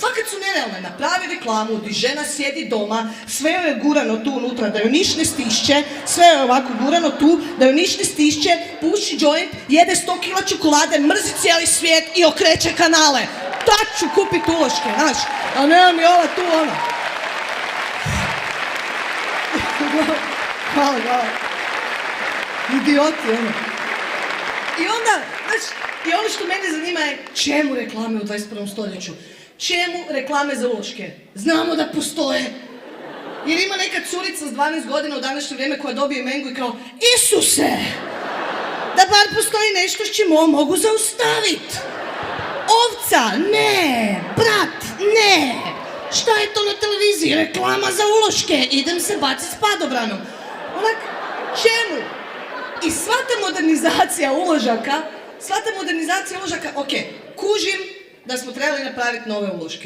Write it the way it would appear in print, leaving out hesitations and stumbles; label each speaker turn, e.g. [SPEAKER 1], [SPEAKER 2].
[SPEAKER 1] Fakat su nerealne, napravi reklamu gdje žena sjedi doma, sve joj je gurano tu unutra, da joj niš ne stišće, sve joj je ovako gurano tu, da joj niš ne stišće, puši joint, jede 100 kila čokolade, mrzi cijeli svijet i okreće kanale. Tad ću kupit uloške, znaš, a nema mi ova tu ona. Hvala. Idioti, ono. I onda, znaš, i ono što mene zanima je čemu reklame u 21. stoljeću? Čemu reklame za uloške? Znamo da postoje. Jer ima neka curica s 12 godina u današnje vrijeme koja dobije mengu i kao Isuse! Da bar postoji nešto s čim ovo mogu zaustaviti. Ovca, ne! Brat, ne! Šta je to na televiziji? Reklama za uloške. Idem se baciti s padobranom. Onak, čemu? I sva ta modernizacija uložaka, ok, kužim da smo trebali napraviti nove uloške.